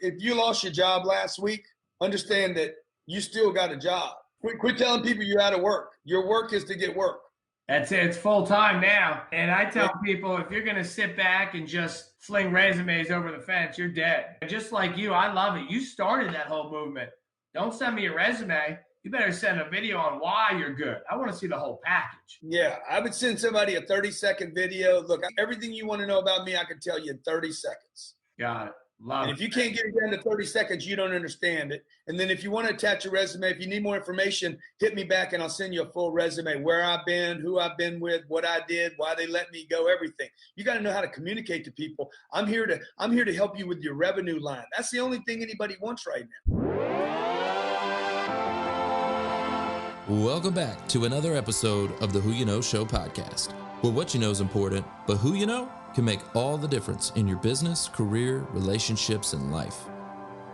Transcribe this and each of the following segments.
If you lost your job last week, understand that you still got a job. Quit telling people you're out of work. Your work is to get work. That's it. It's full time now. And I tell people, if you're going to sit back and just fling resumes over the fence, you're dead. And just like you, I love it. You started that whole movement. Don't send me a resume. You better send a video on why you're good. I want to see the whole package. Yeah, I would send somebody a 30-second video. Look, everything you want to know about me, I can tell you in 30 seconds. Got it. Love And it. if you can't get it down to 30 seconds, you don't understand it. And then if you want to attach a resume, if you need more information, hit me back and I'll send you a full resume, where I've been, who I've been with, what I did, why they let me go, everything. You got to know how to communicate to people. I'm here to help you with your revenue line. That's the only thing anybody wants right now. Welcome back to another episode of the Who You Know Show podcast, where what you know is important, but who you know can make all the difference in your business, career, relationships, and life.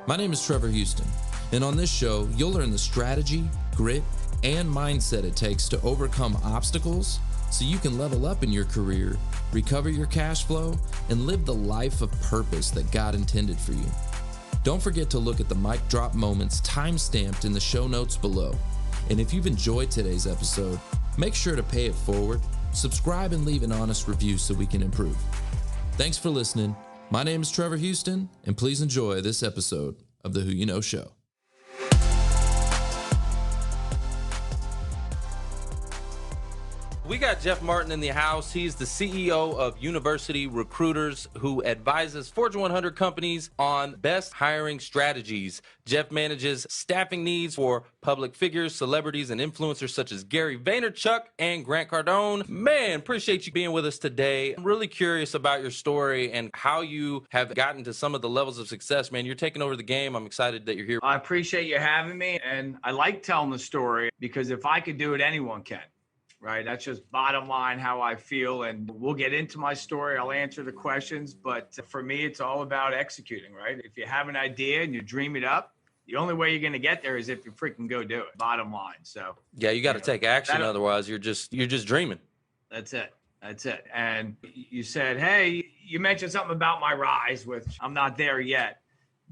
My name is Trevor Houston, and on this show, you'll learn the strategy, grit, and mindset it takes to overcome obstacles so you can level up in your career, recover your cash flow, and live the life of purpose that God intended for you. Don't forget to look at the mic drop moments time-stamped in the show notes below. And if you've enjoyed today's episode, make sure to pay it forward, subscribe, and leave an honest review so we can improve. Thanks for listening. My name is Trevor Houston, and please enjoy this episode of the Who You Know Show. We got Jeff Martin in the house. He's the CEO of University Recruiters, who advises Fortune 100 companies on best hiring strategies. Jeff manages staffing needs for public figures, celebrities, and influencers such as Gary Vaynerchuk and Grant Cardone. Man, appreciate you being with us today. I'm really curious about your story and how you have gotten to some of the levels of success. Man, you're taking over the game. I'm excited that you're here. I appreciate you having me, and I like telling the story because if I could do it, anyone can. Right. That's just bottom line how I feel. And we'll get into my story. I'll answer the questions. But for me, it's all about executing. Right. If you have an idea and you dream it up, the only way you're going to get there is if you freaking go do it. Bottom line. So, yeah, you got to take action. Otherwise, you're just dreaming. That's it. That's it. And you said, hey, you mentioned something about my rise, which I'm not there yet.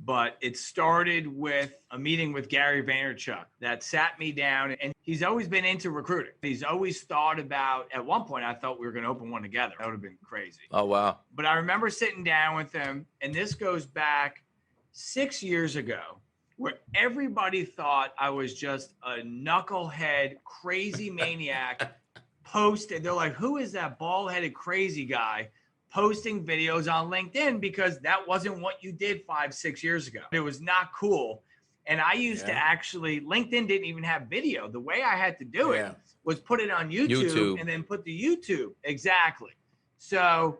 But it started with a meeting with Gary Vaynerchuk that sat me down, and he's always been into recruiting. He's always thought about, at one point, I thought we were going to open one together. That would have been crazy. Oh, wow. But I remember sitting down with him, and this goes back 6 years ago, where everybody thought I was just a knucklehead, crazy maniac posted. They're like, who is that bald-headed crazy guy posting videos on LinkedIn? Because that wasn't what you did 5-6 years ago. It was not cool. And I used to actually, LinkedIn didn't even have video. The way I had to do it was put it on YouTube and then put the YouTube. Exactly. So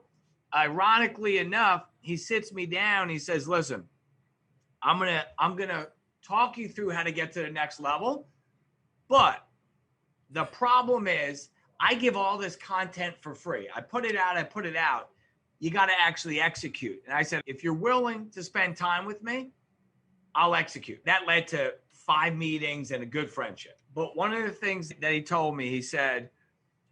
ironically enough, he sits me down. He says, listen, I'm going to talk you through how to get to the next level. But the problem is I give all this content for free. I put it out. You got to actually execute. And I said, if you're willing to spend time with me, I'll execute. That led to 5 meetings and a good friendship. But one of the things that he told me, he said,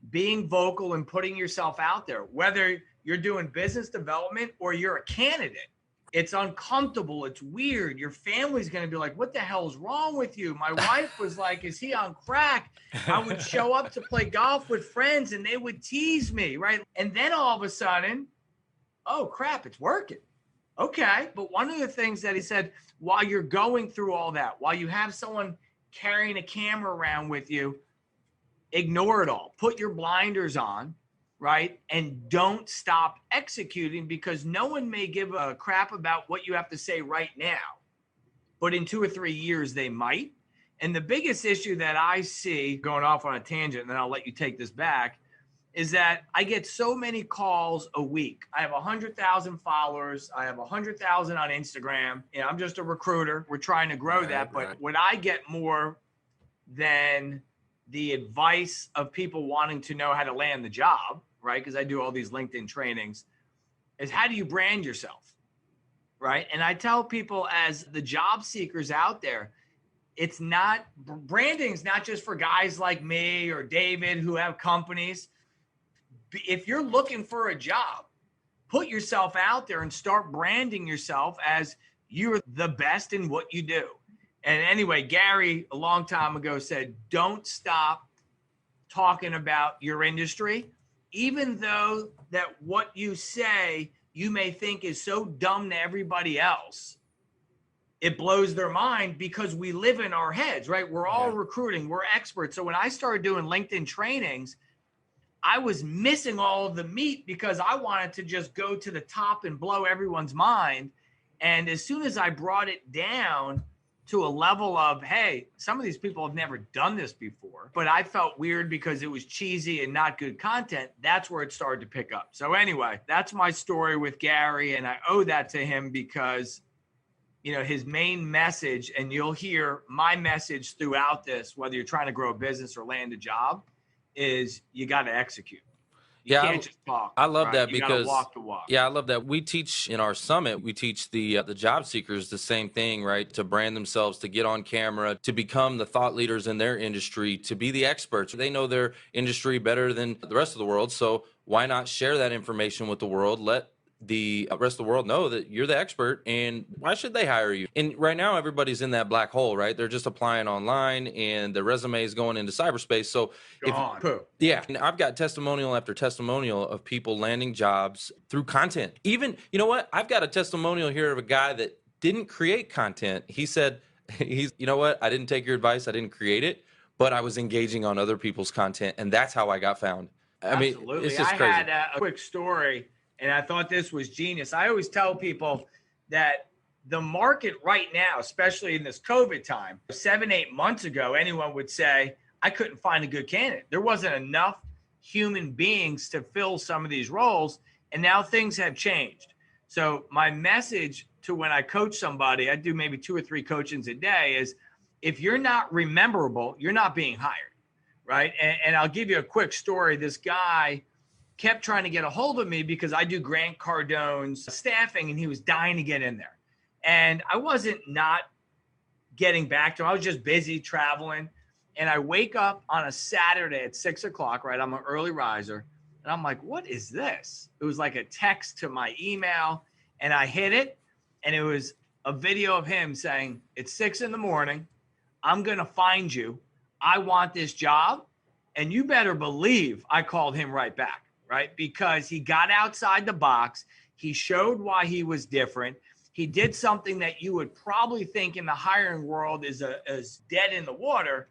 being vocal and putting yourself out there, whether you're doing business development or you're a candidate, it's uncomfortable. It's weird. Your family's going to be like, what the hell is wrong with you? My wife was like, is he on crack? I would show up to play golf with friends and they would tease me, right? And then all of a sudden, oh crap, it's working. Okay. But one of the things that he said, while you're going through all that, while you have someone carrying a camera around with you, ignore it all. Put your blinders on, right? And don't stop executing, because no one may give a crap about what you have to say right now, but in 2 or 3 years they might. And the biggest issue that I see, going off on a tangent, and then I'll let you take this back, is that I get so many calls a week. I have 100,000 followers. I have 100,000 on Instagram. You know, I'm just a recruiter. We're trying to grow that. But what I get more than the advice of people wanting to know how to land the job, right? Because I do all these LinkedIn trainings, is how do you brand yourself, right? And I tell people, as the job seekers out there, it's not, branding's not just for guys like me or David who have companies. If you're looking for a job, put yourself out there and start branding yourself as you're the best in what you do. And anyway, Gary, a long time ago, said, don't stop talking about your industry, even though that what you say you may think is so dumb to everybody else. It blows their mind because we live in our heads, right? We're all recruiting, we're experts. So when I started doing LinkedIn trainings, I was missing all of the meat because I wanted to just go to the top and blow everyone's mind. And as soon as I brought it down to a level of, hey, some of these people have never done this before, but I felt weird because it was cheesy and not good content, that's where it started to pick up. So anyway, that's my story with Gary, and I owe that to him because, you know, his main message, and you'll hear my message throughout this, whether you're trying to grow a business or land a job, is you got to execute. You can't just talk. I love right? that you because gotta walk the walk. Yeah, I love that. We teach in our summit, we teach the job seekers the same thing, right? To brand themselves, to get on camera, to become the thought leaders in their industry, to be the experts. They know their industry better than the rest of the world. So why not share that information with the world? Let the rest of the world know that you're the expert, and why should they hire you? And right now, everybody's in that black hole, right? They're just applying online and their resume is going into cyberspace. So yeah, and I've got testimonial after testimonial of people landing jobs through content. Even, you know what? I've got a testimonial here of a guy that didn't create content. He said, you know what? I didn't take your advice. I didn't create it, but I was engaging on other people's content. And that's how I got found. I mean, it's just crazy. I had a quick story, and I thought this was genius. I always tell people that the market right now, especially in this COVID time, 7-8 months ago, anyone would say, I couldn't find a good candidate. There wasn't enough human beings to fill some of these roles, and now things have changed. So my message to when I coach somebody, I do maybe 2 or 3 coachings a day, is if you're not rememberable, you're not being hired, right? And I'll give you a quick story. This guy kept trying to get a hold of me because I do Grant Cardone's staffing, and he was dying to get in there. And I wasn't not getting back to him. I was just busy traveling. And I wake up on a Saturday at 6 o'clock, right? I'm an early riser. And I'm like, what is this? It was like a text to my email, and I hit it. And it was a video of him saying, it's 6 a.m. I'm going to find you. I want this job. And you better believe I called him right back, right? Because he got outside the box. He showed why he was different. He did something that you would probably think in the hiring world is dead in the water,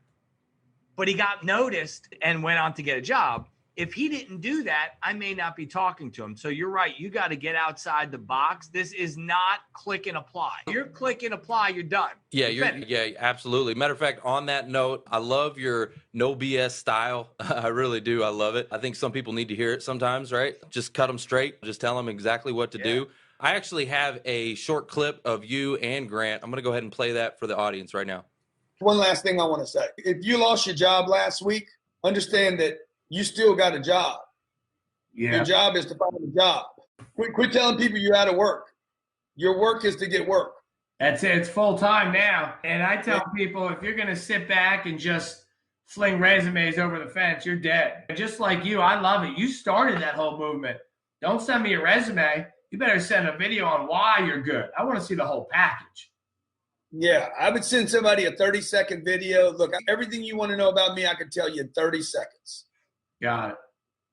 but he got noticed and went on to get a job. If he didn't do that, I may not be talking to him. So you're right. You got to get outside the box. This is not click and apply. You're click and apply, you're done. Yeah, absolutely. Matter of fact, on that note, I love your no BS style. I really do. I love it. I think some people need to hear it sometimes, right? Just cut them straight. Just tell them exactly what to do. I actually have a short clip of you and Grant. I'm going to go ahead and play that for the audience right now. One last thing I want to say. If you lost your job last week, understand that you still got a job. Yeah. Your job is to find a job. Quit telling people you're out of work. Your work is to get work. That's it. It's full time now. And I tell people, if you're going to sit back and just fling resumes over the fence, you're dead. And just like you, I love it. You started that whole movement. Don't send me a resume. You better send a video on why you're good. I want to see the whole package. Yeah, I would send somebody a 30-second video. Look, everything you want to know about me, I can tell you in 30 seconds. Got it.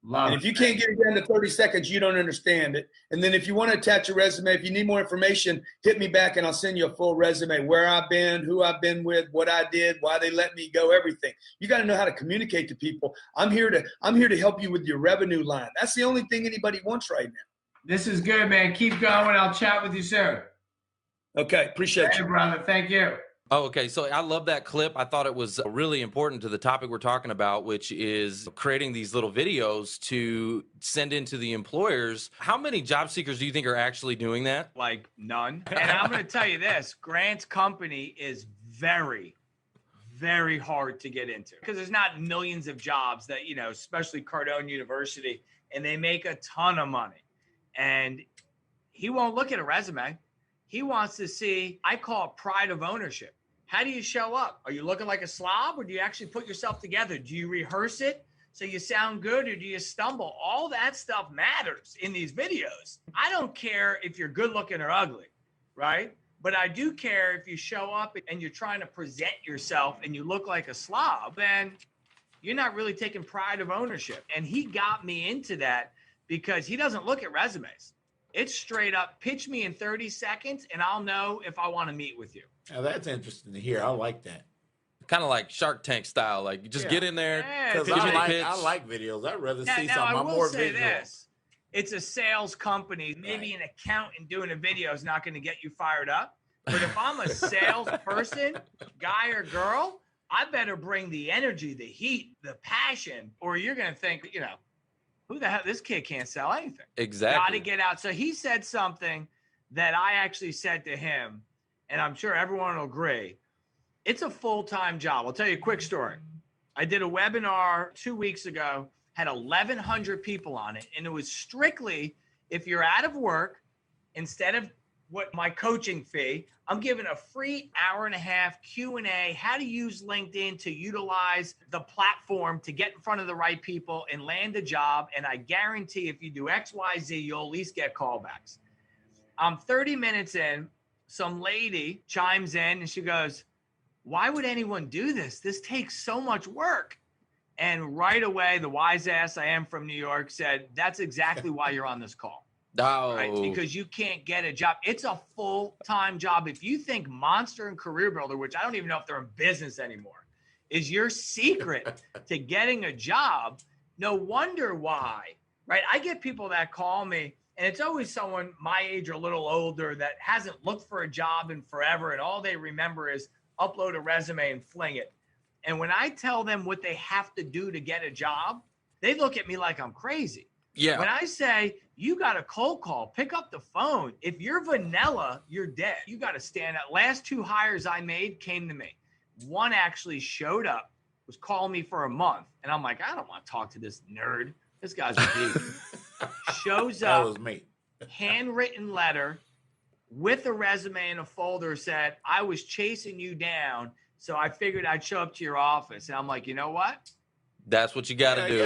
Love and it. if you can't get it down to 30 seconds, you don't understand it. And then if you want to attach a resume, if you need more information, hit me back and I'll send you a full resume, where I've been, who I've been with, what I did, why they let me go, everything. You got to know how to communicate to people. I'm here to help you with your revenue line. That's the only thing anybody wants right now. This is good, man. Keep going. I'll chat with you soon. Okay. Appreciate you, brother. Thank you. Oh, okay. So I love that clip. I thought it was really important to the topic we're talking about, which is creating these little videos to send into the employers. How many job seekers do you think are actually doing that? Like none. And I'm going to tell you this, Grant's company is very, very hard to get into because there's not millions of jobs that, you know, especially Cardone University, and they make a ton of money. And he won't look at a resume. He wants to see, I call it pride of ownership. How do you show up? Are you looking like a slob, or do you actually put yourself together? Do you rehearse it so you sound good, or do you stumble? All that stuff matters in these videos. I don't care if you're good looking or ugly, right? But I do care if you show up and you're trying to present yourself and you look like a slob, then you're not really taking pride of ownership. And he got me into that because he doesn't look at resumes. It's straight up, pitch me in 30 seconds and I'll know if I want to meet with you. Now that's interesting to hear. I like that. Kind of like Shark Tank style. Like, you just get in there. Yeah, Because Pitch me the pitch. I like videos. I'd rather see now something. I I'm will more say visual. this. It's a sales company. Maybe an accountant doing a video is not going to get you fired up. But if I'm a salesperson, guy or girl, I better bring the energy, the heat, the passion, or you're going to think, you know, who the hell, this kid can't sell anything. Exactly. Got to get out. So he said something that I actually said to him, and I'm sure everyone will agree. It's a full-time job. I'll tell you a quick story. I did a webinar 2 weeks ago, had 1,100 people on it, and it was strictly if you're out of work, instead of what my coaching fee, I'm giving a free hour-and-a-half Q&A, how to use LinkedIn to utilize the platform to get in front of the right people and land a job. And I guarantee if you do X, Y, Z, you'll at least get callbacks. I'm 30 minutes in, some lady chimes in and she goes, why would anyone do this? This takes so much work. And right away, the wise ass I am from New York said, that's exactly why you're on this call. Oh. Right? Because you can't get a job. It's a full-time job. If you think Monster and Career Builder, which I don't even know if they're in business anymore, is your secret to getting a job, no wonder why, right? I get people that call me, and it's always someone my age or a little older that hasn't looked for a job in forever, and all they remember is upload a resume and fling it. And when I tell them what they have to do to get a job, they look at me like I'm crazy. Yeah. When I say, you got a cold call, pick up the phone. If you're vanilla, you're dead. You got to stand out. Last 2 hires I made came to me. One actually showed up, was calling me for a month. And I'm like, I don't want to talk to this nerd. This guy's a geek. Shows That up, was me. handwritten letter with a resume in a folder, said, I was chasing you down, so I figured I'd show up to your office. And I'm like, you know what? That's what you got to do.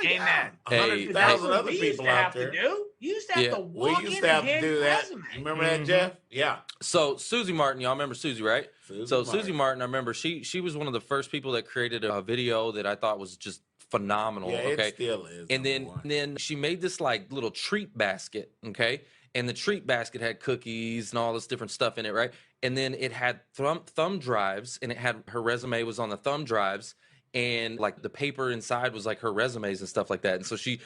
Amen. Hey, 100,000 That's what other we used people to out have there. to do. You used to have Yeah. to We walk used in to have and to hand do that. resume. You remember that, Jeff? Yeah. So Susie Martin, y'all remember Susie, right? Susie Martin. Martin, I remember she was one of the first people that created a video that I thought was just phenomenal. Yeah, Okay. it still is. And then she made this like little treat basket, okay? And the treat basket had cookies and all this different stuff in it, right? And then it had thumb drives, and it had her resume was on the thumb drives, and like the paper inside was like her resumes and stuff like that. And so she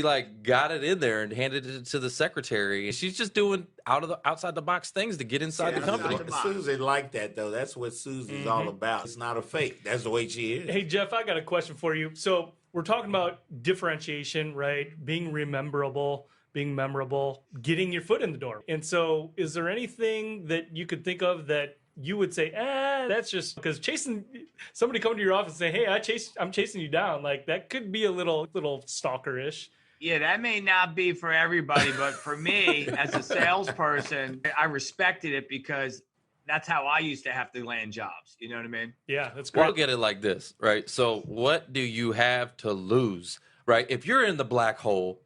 like got it in there and handed it to the secretary. And she's just doing outside the box things to get inside the company. Susie liked that though. That's what Susie's all about. It's not a fake. That's the way she is. Hey, Jeff, I got a question for you. So we're talking about differentiation, right? Being rememberable, being memorable, getting your foot in the door. And so is there anything that you could think of that you would say, that's just because chasing somebody coming to your office and say, hey, I'm chasing you down. Like that could be a little stalkerish. Yeah, that may not be for everybody, but for me as a salesperson, I respected it because that's how I used to have to land jobs. You know what I mean? Yeah, that's great. Look at it like this, right? So what do you have to lose, right? If you're in the black hole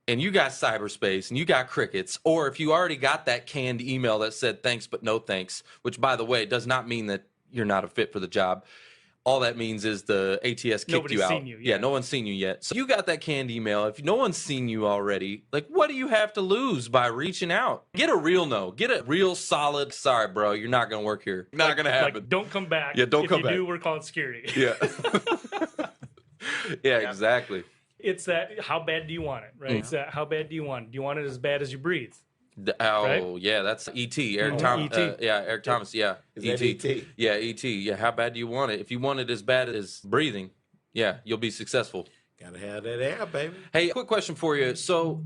and you got cyberspace and you got crickets, or if you already got that canned email that said thanks but no thanks, which by the way does not mean that you're not a fit for the job. All that means is the ATS kicked Nobody's you out. seen you, Yeah, yeah. no one's seen you yet. So you got that canned email. If no one's seen you already, like what do you have to lose by reaching out? Get a real no. Get a real solid, sorry, bro, you're not going to work here. Not going to happen. Like, don't come back. Yeah, don't come If back. you do, we're calling security. Yeah. Yeah, exactly. It's that, how bad do you want it, right? It's that, how bad do you want it? Do you want it as bad as you breathe? Right? Yeah, that's E.T. Eric Mhm. Thomas. E.T. Eric Thomas. Yeah, Is that E.T.? Yeah, E.T. Yeah, how bad do you want it? If you want it as bad as breathing, yeah, you'll be successful. Gotta have that air, baby. Hey, quick question for you. So,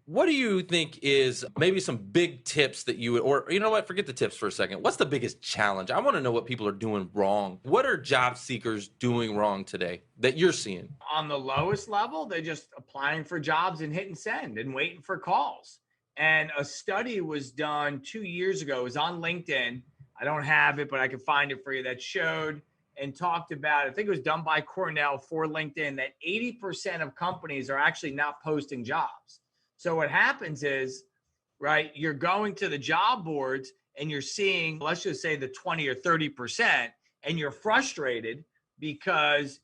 what do you think is maybe some big tips that you would, or you know what, forget the tips for a second. What's the biggest challenge? I want to know what people are doing wrong. What are job seekers doing wrong today that you're seeing? On the lowest level, they're just applying for jobs and hitting send and waiting for calls. And a study was done 2 years ago. It was on LinkedIn. I don't have it, but I can find it for you, that showed and talked about, I think it was done by Cornell for LinkedIn, that 80% of companies are actually not posting jobs. So what happens is, right, you're going to the job boards and you're seeing, let's just say the 20 or 30%, and you're frustrated because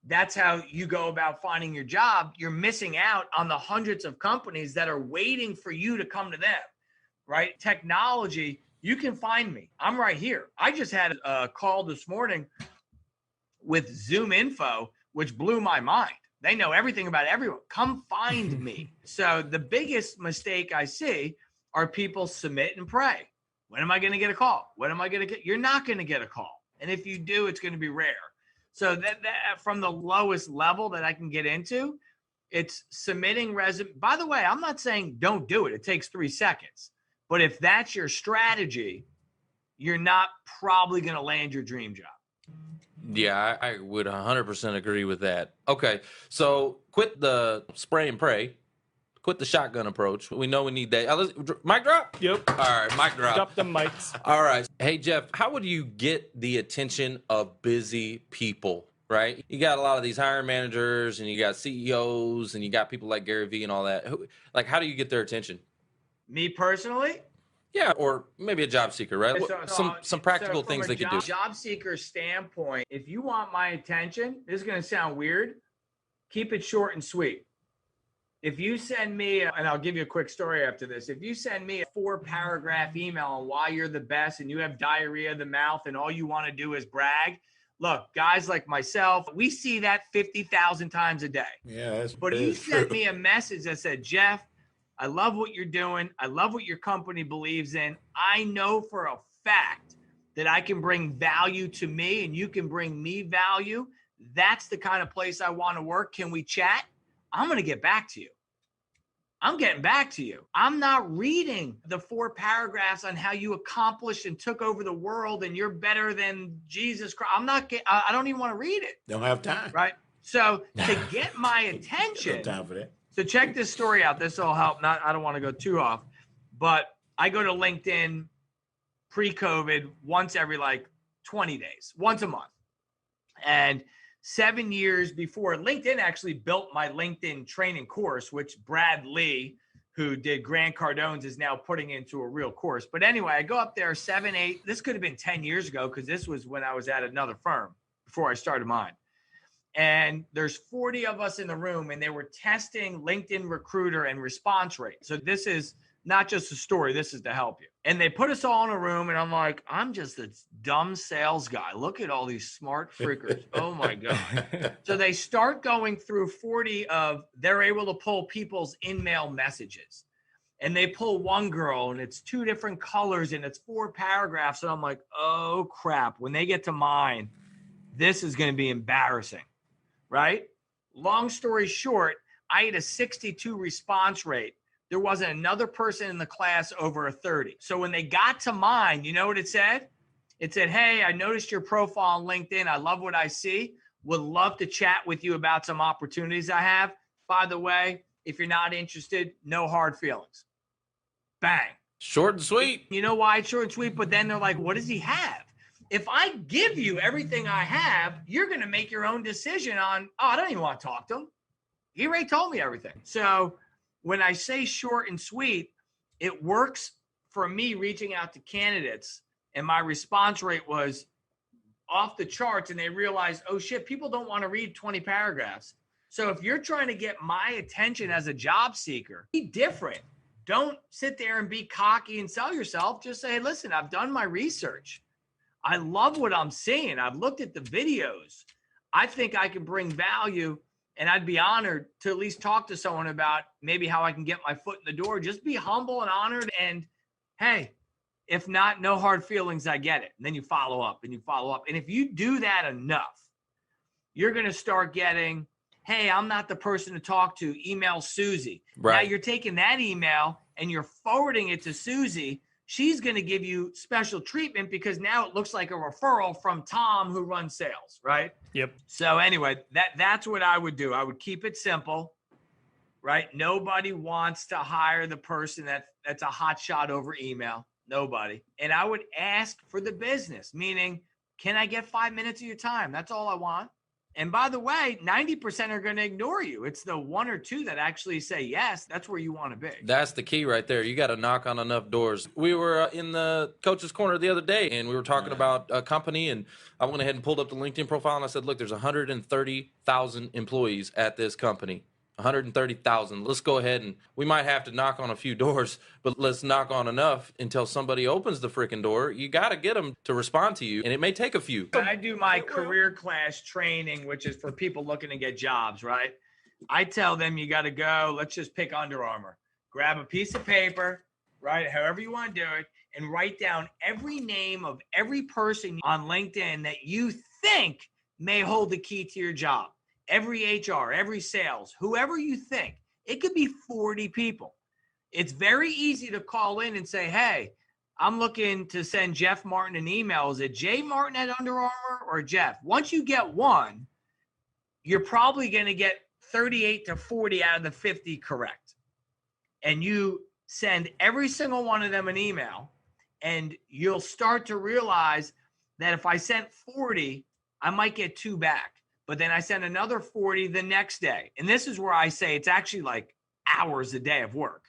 that's how you go about finding your job, you're missing out on the hundreds of companies that are waiting for you to come to them, right? Technology, you can find me. I'm right here. I just had a call this morning with Zoom Info, which blew my mind. They know everything about everyone. Come find me. So the biggest mistake I see are people submit and pray. When am I going to get a call? When am I going to get? You're not going to get a call. And if you do, it's going to be rare. So that from the lowest level that I can get into, it's submitting resume. By the way, I'm not saying don't do it. It takes 3 seconds. But if that's your strategy, you're not probably going to land your dream job. Yeah, I would 100% agree with that. Okay, so quit the spray and pray. Quit the shotgun approach. We know we need that. Mic drop? Yep. All right, mic drop. Drop the mics. All right. Hey, Jeff, how would you get the attention of busy people, right? You got a lot of these hiring managers and you got CEOs and you got people like Gary Vee and all that. Like, how do you get their attention? Me personally? Yeah, or maybe a job seeker, right? Some practical things they could do. Job seeker standpoint, if you want my attention, this is going to sound weird. Keep it short and sweet. If you send me, and I'll give you a quick story after this. If you send me a 4-paragraph email on why you're the best and you have diarrhea of the mouth and all you want to do is brag, look, guys like myself, we see that 50,000 times a day. Yeah, But if you sent me a message that said, Jeff, I love what you're doing. I love what your company believes in. I know for a fact that I can bring value to me and you can bring me value. That's the kind of place I want to work. Can we chat? I'm going to get back to you. I'm getting back to you. I'm not reading the 4 paragraphs on how you accomplished and took over the world and you're better than Jesus Christ. I don't even want to read it. Don't have time. Right. So to get my attention, No time for that. so check this story out. This will help. I don't want to go too off, but I go to LinkedIn pre-COVID once every 20 days, once a month. And 7 years before, LinkedIn actually built my LinkedIn training course, which Brad Lee, who did Grant Cardone's, is now putting into a real course. But anyway, I go up there 7, 8. This could have been 10 years ago because this was when I was at another firm before I started mine. And there's 40 of us in the room, and they were testing LinkedIn Recruiter and response rate. So this is not just a story. This is to help you. And they put us all in a room, and I'm like, I'm just a dumb sales guy. Look at all these smart freakers. Oh, my God. So they start going through 40 of, they're able to pull people's in-mail messages. And they pull one girl, and it's 2 different colors, and it's 4 paragraphs. And I'm like, oh, crap. When they get to mine, this is going to be embarrassing. Right? Long story short, I had a 62 response rate. There wasn't another person in the class over a 30. So when they got to mine, you know what it said? It said, hey, I noticed your profile on LinkedIn. I love what I see. Would love to chat with you about some opportunities I have. By the way, if you're not interested, no hard feelings. Bang. Short and sweet. You know why it's short and sweet? But then they're like, what does he have? If I give you everything I have, you're going to make your own decision on, oh, I don't even want to talk to him. He already told me everything. So when I say short and sweet, it works for me reaching out to candidates. And my response rate was off the charts. And they realized, oh, shit, people don't want to read 20 paragraphs. So if you're trying to get my attention as a job seeker, be different. Don't sit there and be cocky and sell yourself. Just say, hey, listen, I've done my research. I love what I'm seeing. I've looked at the videos. I think I can bring value, and I'd be honored to at least talk to someone about maybe how I can get my foot in the door. Just be humble and honored. And hey, if not, no hard feelings, I get it. And then you follow up and you follow up. And if you do that enough, you're going to start getting, hey, I'm not the person to talk to. Email Susie. Right. Now you're taking that email and you're forwarding it to Susie. She's going to give you special treatment because now it looks like a referral from Tom who runs sales, right? Yep. So anyway, that's what I would do. I would keep it simple, right? Nobody wants to hire the person that's a hot shot over email. Nobody. And I would ask for the business, meaning, can I get 5 minutes of your time? That's all I want. And by the way, 90% are going to ignore you. It's the 1 or 2 that actually say yes. That's where you want to be. That's the key right there. You got to knock on enough doors. We were in the coach's corner the other day, and we were talking about a company, and I went ahead and pulled up the LinkedIn profile, and I said, look, there's 130,000 employees at this company. 130,000. Let's go ahead, and we might have to knock on a few doors, but let's knock on enough until somebody opens the freaking door. You got to get them to respond to you, and it may take a few. I do my career class training, which is for people looking to get jobs, right? I tell them you got to go, let's just pick Under Armour. Grab a piece of paper, right, however you want to do it, and write down every name of every person on LinkedIn that you think may hold the key to your job. Every HR, every sales, whoever you think. It could be 40 people. It's very easy to call in and say, hey, I'm looking to send Jeff Martin an email. Is it J Martin at Under Armour or Jeff? Once you get one, you're probably going to get 38 to 40 out of the 50 correct. And you send every single one of them an email, and you'll start to realize that if I sent 40, I might get 2 back. But then I send another 40 the next day. And this is where I say it's actually like hours a day of work.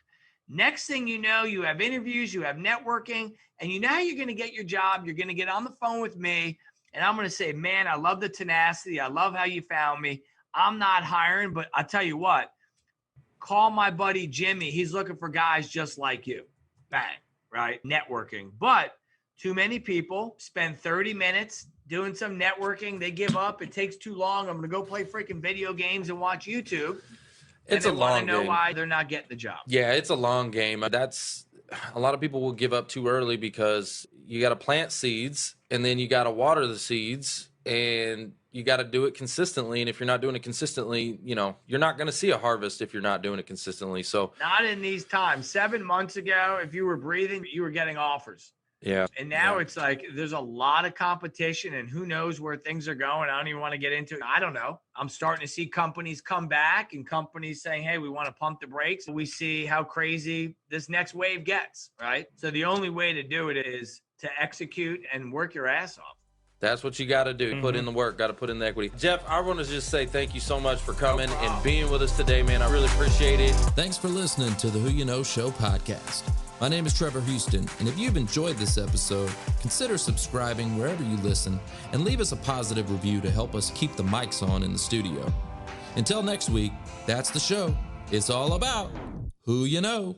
Next thing you know, you have interviews, you have networking, and you know how you're going to get your job. You're going to get on the phone with me, and I'm going to say, man, I love the tenacity. I love how you found me. I'm not hiring, but I'll tell you what, call my buddy Jimmy. He's looking for guys just like you. Bang, right? Networking. But too many people spend 30 minutes doing some networking. They give up. It takes too long. I'm going to go play freaking video games and watch YouTube. It's a long game. Know game. why they're not getting the job. Yeah, it's a long game. That's a lot of people will give up too early because you got to plant seeds, and then you got to water the seeds, and you got to do it consistently. And if you're not doing it consistently, you know, you're not going to see a harvest if you're not doing it consistently. So not in these times. 7 months ago, if you were breathing, you were getting offers. Yeah. And now it's like there's a lot of competition, and who knows where things are going. I don't even want to get into it. I don't know. I'm starting to see companies come back and companies saying, hey, we want to pump the brakes. We see how crazy this next wave gets, right? So the only way to do it is to execute and work your ass off. That's what you got to do. Put in the work, got to put in the equity. Jeff, I want to just say thank you so much for coming and being with us today, man. I really appreciate it. Thanks for listening to the Who You Know Show podcast. My name is Trevor Houston, and if you've enjoyed this episode, consider subscribing wherever you listen and leave us a positive review to help us keep the mics on in the studio. Until next week, that's the show. It's all about who you know.